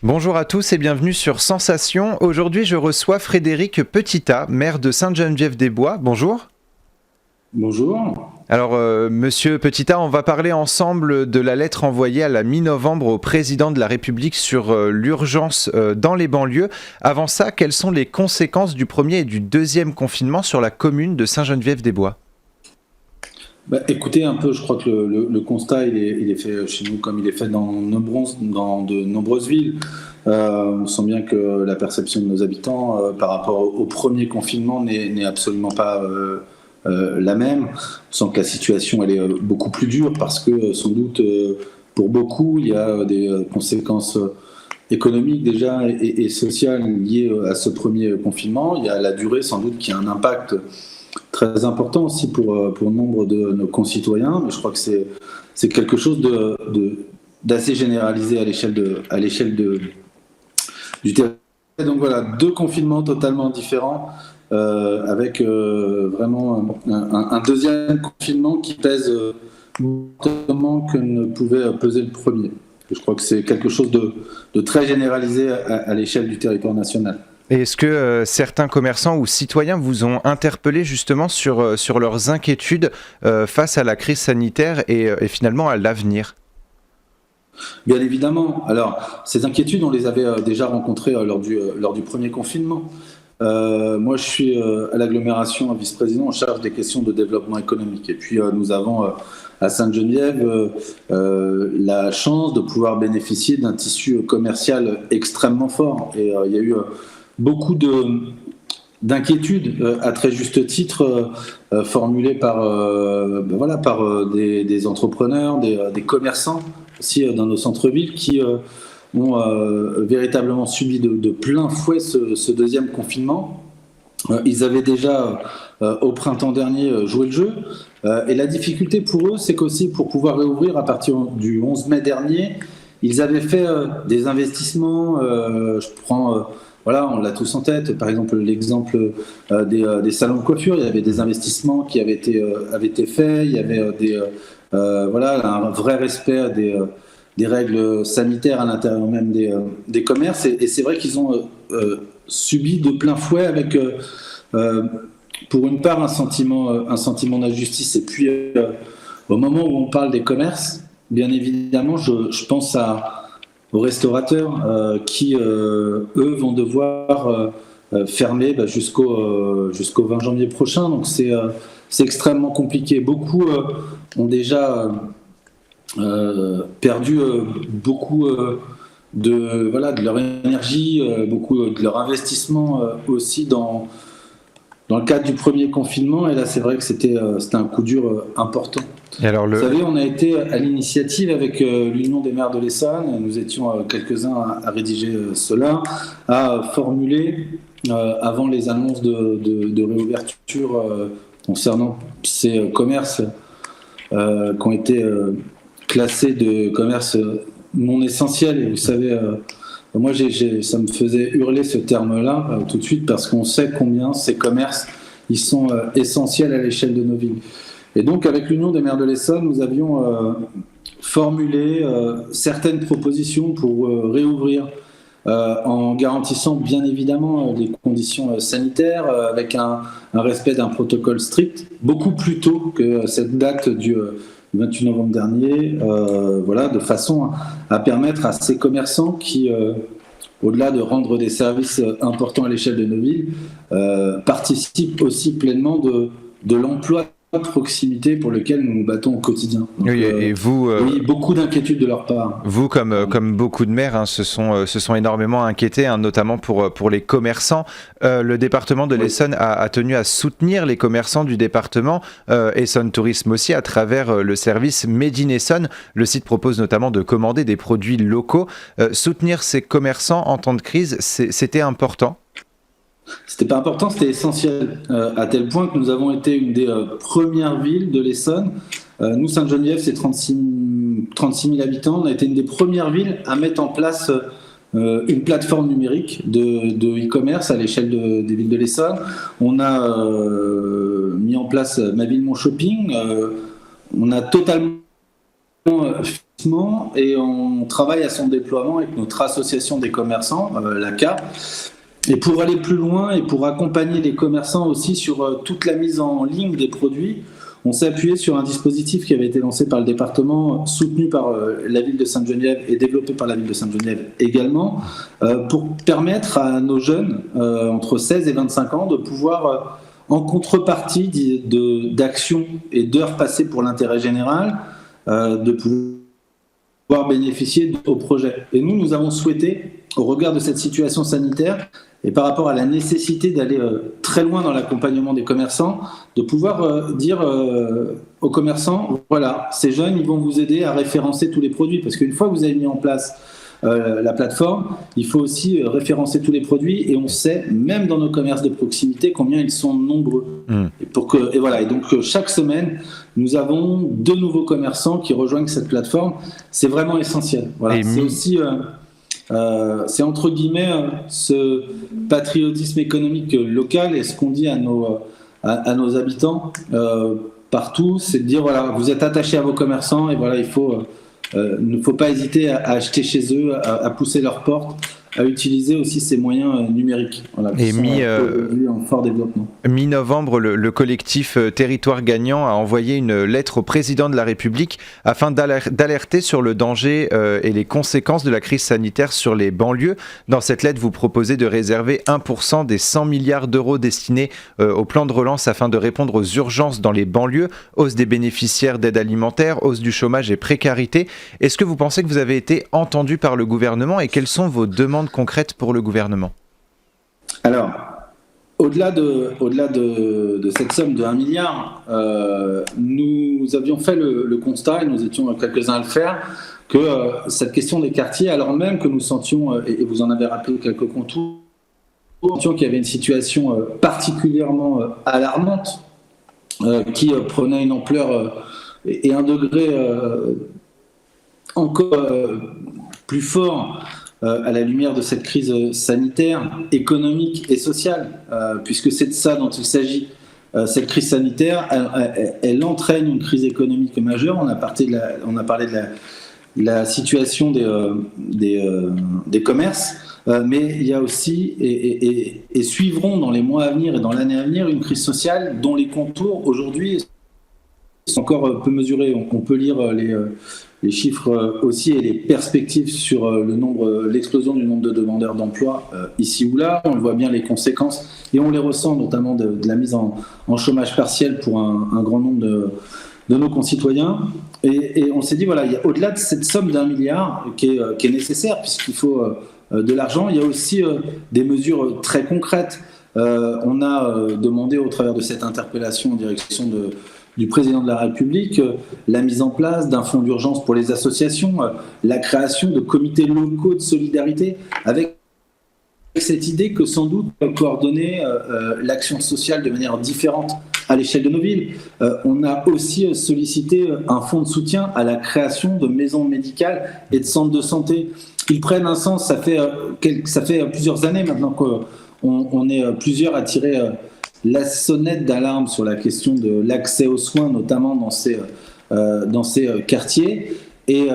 Bonjour à tous et bienvenue sur Sensation. Aujourd'hui, je reçois Frédéric Petitat, maire de Sainte-Geneviève-des-Bois. Bonjour. Bonjour. Alors, monsieur Petitat, on va parler ensemble de la lettre envoyée à la mi-novembre au président de la République sur l'urgence dans les banlieues. Avant ça, quelles sont les conséquences du premier et du deuxième confinement sur la commune de Sainte-Geneviève-des-Bois ? Écoutez, un peu, je crois que le constat, il est fait chez nous comme il est fait dans de nombreuses villes. On sent bien que la perception de nos habitants par rapport au premier confinement n'est absolument pas la même. On sent que la situation, elle est beaucoup plus dure parce que, sans doute, pour beaucoup, il y a des conséquences économiques déjà et sociales liées à ce premier confinement. Il y a la durée, sans doute, qui a un impact très important aussi pour nombre de nos concitoyens, mais je crois que c'est quelque chose d'assez généralisé à l'échelle du terrain. Donc voilà, deux confinements totalement différents, avec vraiment un deuxième confinement qui pèse autrement que ne pouvait peser le premier. Je crois que c'est quelque chose de très généralisé à l'échelle du territoire national. Et est-ce que certains commerçants ou citoyens vous ont interpellé justement sur leurs inquiétudes face à la crise sanitaire et finalement à l'avenir ? Bien évidemment. Alors, ces inquiétudes, on les avait déjà rencontrées lors du premier confinement. Moi, je suis à l'agglomération vice-président en charge des questions de développement économique. Et puis, nous avons à Sainte-Geneviève la chance de pouvoir bénéficier d'un tissu commercial extrêmement fort. Et il y a eu beaucoup d'inquiétudes, à très juste titre, formulées par des entrepreneurs, des commerçants aussi dans nos centres-villes qui ont véritablement subi de plein fouet ce deuxième confinement. Ils avaient déjà, au printemps dernier, joué le jeu. Et la difficulté pour eux, c'est qu'aussi pour pouvoir réouvrir à partir du 11 mai dernier, ils avaient fait des investissements. On l'a tous en tête. Par exemple, l'exemple des salons de coiffure, il y avait des investissements qui avaient été faits. Il y avait un vrai respect des règles sanitaires à l'intérieur même des commerces. Et c'est vrai qu'ils ont subi de plein fouet avec, pour une part, un sentiment d'injustice. Et puis, au moment où on parle des commerces, bien évidemment, je pense aux restaurateurs qui, eux, vont devoir fermer jusqu'au 20 janvier prochain. Donc c'est extrêmement compliqué. Beaucoup ont déjà perdu beaucoup de leur énergie, beaucoup de leur investissement aussi dans le cadre du premier confinement. Et là, c'est vrai que c'était un coup dur important. Et alors Vous savez, on a été à l'initiative avec l'Union des maires de l'Essonne, nous étions quelques-uns à rédiger cela, à formuler, avant les annonces de réouverture concernant ces commerces qui ont été classés de commerces non essentiels. Et vous savez, moi, ça me faisait hurler ce terme-là tout de suite parce qu'on sait combien ces commerces ils sont essentiels à l'échelle de nos villes. Et donc, avec l'Union des maires de l'Essonne, nous avions formulé certaines propositions pour réouvrir, en garantissant bien évidemment les conditions sanitaires, avec un respect d'un protocole strict, beaucoup plus tôt que cette date du 28 novembre dernier, de façon à permettre à ces commerçants qui, au-delà de rendre des services importants à l'échelle de nos villes, participent aussi pleinement de l'emploi de proximité pour lequel nous nous battons au quotidien. Donc, oui, et vous, oui, beaucoup d'inquiétudes de leur part. Vous, comme beaucoup de maires, se sont énormément inquiétés, notamment pour les commerçants. Le département de l'Essonne a tenu à soutenir les commerçants du département, Essonne Tourisme aussi, à travers le service Made in Essonne. Le site propose notamment de commander des produits locaux. Soutenir ces commerçants en temps de crise, c'était important ? C'était pas important, c'était essentiel, à tel point que nous avons été une des premières villes de l'Essonne. Nous, Sainte-Geneviève, c'est 36 000 habitants. On a été une des premières villes à mettre en place une plateforme numérique de e-commerce à l'échelle des villes de l'Essonne. On a mis en place Ma Ville Mon Shopping. On a totalement et on travaille à son déploiement avec notre association des commerçants, l'ACA. Et pour aller plus loin et pour accompagner les commerçants aussi sur toute la mise en ligne des produits, on s'est appuyé sur un dispositif qui avait été lancé par le département, soutenu par la ville de Sainte-Geneviève et développé par la ville de Sainte-Geneviève également, pour permettre à nos jeunes entre 16 et 25 ans de pouvoir, en contrepartie d'actions et d'heures passées pour l'intérêt général, de pouvoir bénéficier au projet. Et nous avons souhaité, au regard de cette situation sanitaire, et par rapport à la nécessité d'aller très loin dans l'accompagnement des commerçants, de pouvoir dire aux commerçants, voilà, ces jeunes, ils vont vous aider à référencer tous les produits. Parce qu'une fois que vous avez mis en place la plateforme, il faut aussi référencer tous les produits. Et on sait, même dans nos commerces de proximité, combien ils sont nombreux. Et donc, chaque semaine, nous avons 2 nouveaux commerçants qui rejoignent cette plateforme. C'est vraiment essentiel. Voilà. C'est aussi... c'est entre guillemets ce patriotisme économique local, et ce qu'on dit à nos habitants partout, c'est de dire voilà, vous êtes attachés à vos commerçants et voilà, il ne faut pas hésiter à acheter chez eux, à pousser leurs portes, à utiliser aussi ces moyens numériques. Voilà, qui sont aujourd'hui en fort développement. Mi-novembre, le collectif Territoire Gagnant a envoyé une lettre au président de la République afin d'alerter sur le danger et les conséquences de la crise sanitaire sur les banlieues. Dans cette lettre, vous proposez de réserver 1% des 100 milliards d'euros destinés au plan de relance afin de répondre aux urgences dans les banlieues, hausse des bénéficiaires d'aide alimentaire, hausse du chômage et précarité. Est-ce que vous pensez que vous avez été entendu par le gouvernement et quelles sont vos demandes concrètes pour le gouvernement? Alors, au-delà de cette somme de 1 milliard, nous avions fait le constat, et nous étions quelques-uns à le faire, que cette question des quartiers, alors même que nous sentions, et vous en avez rappelé quelques contours, qu'il y avait une situation particulièrement alarmante, qui prenait une ampleur et un degré encore plus fort à la lumière de cette crise sanitaire, économique et sociale, puisque c'est de ça dont il s'agit. Cette crise sanitaire, elle entraîne une crise économique majeure. On a parlé de la situation des commerces, mais il y a aussi, et suivront dans les mois à venir et dans l'année à venir, une crise sociale dont les contours aujourd'hui sont encore peu mesurés. On peut lire les chiffres aussi et les perspectives sur l'explosion du nombre de demandeurs d'emploi ici ou là. On voit bien les conséquences et on les ressent notamment de la mise en chômage partiel pour un grand nombre de nos concitoyens. Et on s'est dit, voilà, au-delà de cette somme d'1 milliard qui est nécessaire puisqu'il faut de l'argent, il y a aussi des mesures très concrètes. On a demandé au travers de cette interpellation en direction du président de la République, la mise en place d'un fonds d'urgence pour les associations, la création de comités locaux de solidarité, avec cette idée que sans doute coordonner l'action sociale de manière différente à l'échelle de nos villes. On a aussi sollicité un fonds de soutien à la création de maisons médicales et de centres de santé. Ils prennent un sens, ça fait plusieurs années maintenant qu'on est plusieurs à tirer la sonnette d'alarme sur la question de l'accès aux soins, notamment dans ces quartiers. Et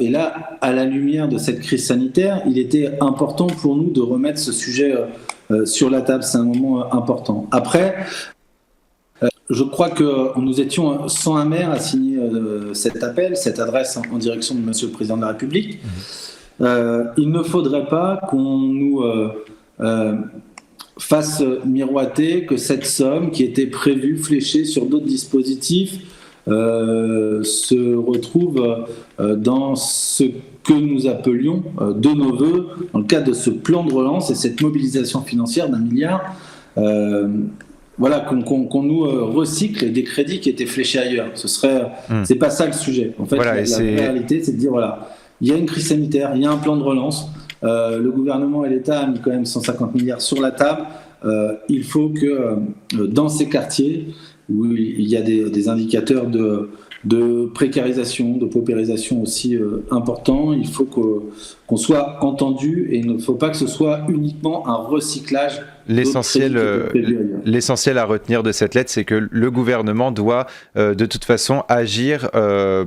là, à la lumière de cette crise sanitaire, il était important pour nous de remettre ce sujet sur la table. C'est un moment important. Après, je crois que nous étions 101 maires à signer cet appel, cette adresse en direction de Monsieur le Président de la République. Il ne faudrait pas qu'on nous fasse miroiter que cette somme qui était prévue, fléchée sur d'autres dispositifs, se retrouve dans ce que nous appelions de nos voeux, dans le cadre de ce plan de relance et cette mobilisation financière d'1 milliard, voilà, qu'on nous recycle des crédits qui étaient fléchés ailleurs. C'est pas ça le sujet. En fait, voilà, la réalité, c'est de dire, voilà, il y a une crise sanitaire, il y a un plan de relance, le gouvernement et l'État a mis quand même 150 milliards sur la table. Il faut que dans ces quartiers, où il y a des indicateurs de précarisation, de paupérisation aussi importants. Il faut qu'on soit entendu et il ne faut pas que ce soit uniquement un recyclage. L'essentiel à retenir de cette lettre, c'est que le gouvernement doit de toute façon agir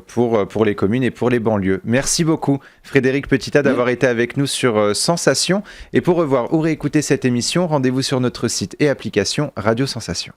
pour les communes et pour les banlieues. Merci beaucoup Frédéric Petitat d'avoir été avec nous sur Sensation. Et pour revoir ou réécouter cette émission, rendez-vous sur notre site et application Radio Sensation.